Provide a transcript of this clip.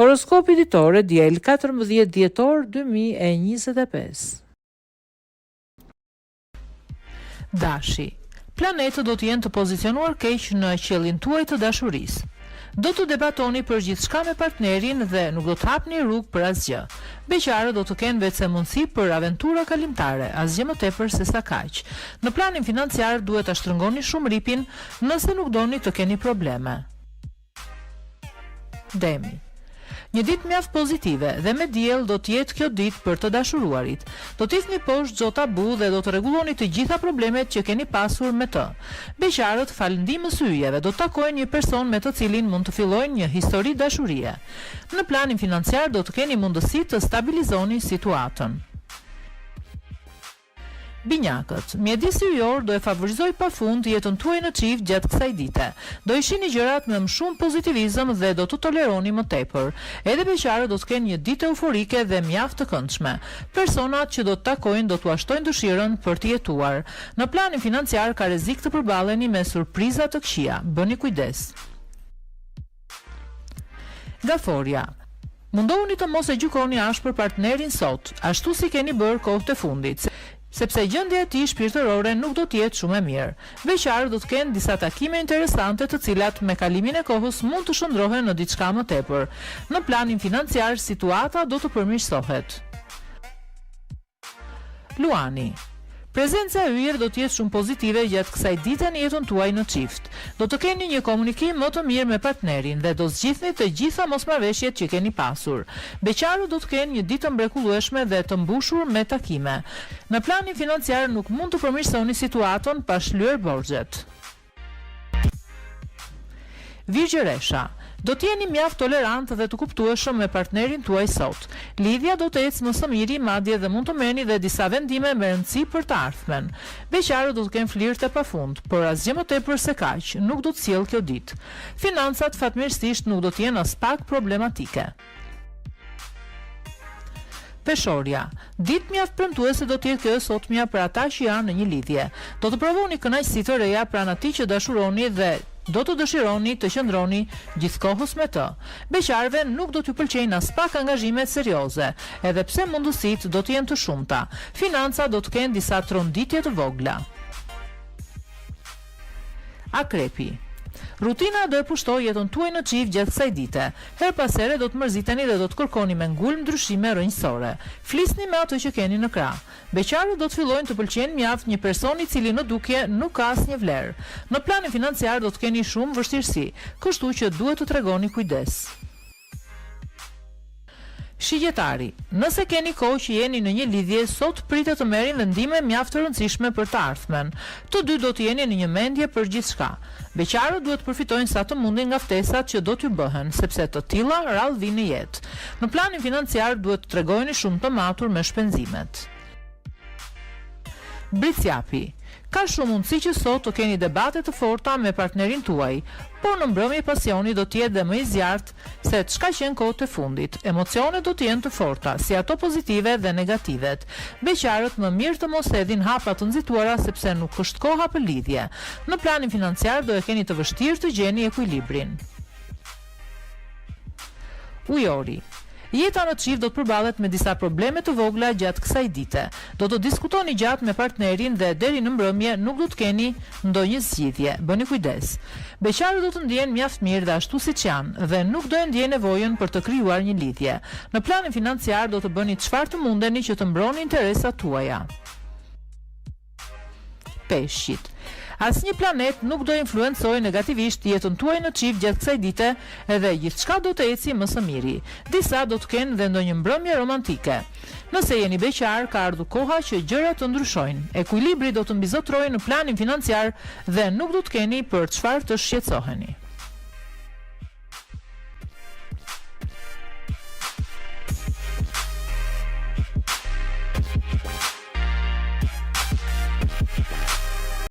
Horoskopi ditore diel 14 dhjetor 2025. Dashi. Planetët do të jenë të pozicionuar keq në qiellin tuaj të dashurisë. Do të debatoni për gjithçka me partnerin dhe nuk do të hapni rrugë për asgjë. Beqarët do të kenë vetëse mundësi për aventura kalimtare, asgjë më tepër se sa kaq. Në planin financiar duhet ta shtrëngoni shumë ripin nëse nuk doni të keni probleme. Demi. Një ditë mjaft pozitive dhe me diell do të jetë kjo ditë për të dashuruarit. Do të ikni poshtë çdo tabu dhe do të rregulloni të gjitha problemet që keni pasur me të. Beqarët falëndimës yjeve do të takojnë një person me të cilin mund të fillojnë një histori dashurie. Në planin financiar do të keni mundësi të stabilizoni situatën. Binjakët, mjedisi yjor do e favorizoj pafund jetën tuaj në çift gjatë kësaj dite. Do i shihni gjërat me më shumë pozitivizëm dhe do të toleroni më tepër. Edhe beqarët do të kenë një ditë euforike dhe mjaft të këndshme. Personat që do të takojnë do t'u ashtojnë dëshirën për të jetuar. Në planin financiar ka rrezik të përballeni me surpriza të këqija. Bëni kujdes. Gaforia. Mundohuni të mos e gjykoni ashpër partnerin sot, ashtu si keni bërë kohët e fundit, sepse gjendja e tij shpirtërore nuk do të jetë shumë e mirë. Beqarët do të kenë disa takime interesante të cilat me kalimin e kohës mund të shndrohen në diçka më tepër. Në planin financiar situata do të përmirësohet. Luani. Prezenca e yjer do të jetë shumë pozitive gjatë kësaj dite në jetën tuaj në çift. Do të keni një komunikim më të mirë me partnerin dhe do zgjidhni të gjitha mosmarrëveshjet që keni pasur. Beqarët do të kenë një ditë mrekullueshme dhe të mbushur me takime. Në planin financiar nuk mund të përmirësoni situatën pa shlyer borxhet. Virgjëresha. Do të jeni mjaft tolerant dhe të kuptueshëm me partnerin tuaj sot. Lidhja do të ecë më së miri, madje dhe mund të merrni dhe disa vendime me rëndësi për të ardhmen. Beqarët do të kenë flirte pafund, por asgjë më tepër se kaq nuk do të sjellë kjo ditë. Financat fatmirësisht nuk do të jenë as pak problematike. Peshorja. Ditë mjaft premtuese do të jetë kjo e sotmja për ata që janë në një lidhje. Do të provoni kënaqësi të reja pranë atij që dashuroni dhe do të dëshironi të qëndroni gjithkohës me të. Beqarëve nuk do t'ju pëlqejnë as pak angazhimet serioze, edhe pse mundësitë do të jenë të shumta. Financa do të kenë disa tronditje të vogla. Akrepi. Rutina do e pushtoj jetën tuaj në çift gjatë kësaj dite. Her pas here do të mërziteni dhe do të kërkoni me ngulm ndryshime rrënjësore. Flisni me atë që keni në krah. Beqarët do të fillojnë të pëlqejnë mjaft një person i cili në dukje nuk ka asnjë vlerë. Në planin financiar do të keni shumë vështirësi, kështu që duhet të tregoni kujdes. Shigjetari. Nëse keni kohë që jeni në një lidhje, sot pritet të merrni vendime mjaft të rëndësishme për të ardhmen. Të dy do të jeni në një mendje për gjithçka. Beqarët duhet përfitojnë sa të mundin nga ftesat që do t'ju bëhen, sepse të tilla rrallë vinë në jetë. Në planin financiar duhet të tregoni shumë të matur me shpenzimet. Britsjapi. Ka shumë mundësi që sot të keni debate të forta me partnerin tuaj, por në mbrëmje pasioni do të jetë dhe më i zjarrt se çka qenë kohët e fundit. Emocionet do të jenë të forta, si ato pozitive dhe negativet. Beqarët më mirë të mos hedhin hapa të nxituara sepse nuk është koha për lidhje. Në planin financiar do e keni të vështirë të gjeni ekuilibrin. Ujori. Jeta në çift do të përballet me disa probleme të vogla gjatë kësaj dite. Do të diskutoni gjatë me partnerin dhe deri në mbrëmje nuk do të keni ndonjë zgjidhje. Bëni kujdes. Beqarët do të ndjehen mjaft mirë dhe ashtu siç janë dhe nuk do e ndjejnë nevojën për të krijuar një lidhje. Në planin financiar do të bëni çfarë të mundeni që të mbroni interesat tuaja. Peshqit. Asnjë planet nuk do influencojë negativisht jetën tuaj në çift gjatë kësaj dite, edhe gjithçka do të ecë më së miri. Disa do të kenë dhe ndonjë mbrëmje romantike. Nëse jeni beqar, ka ardhur koha që gjërat të ndryshojnë. Ekuilibri do të mbizotrojë në planin financiar dhe nuk do të keni për çfarë të shqetësoheni.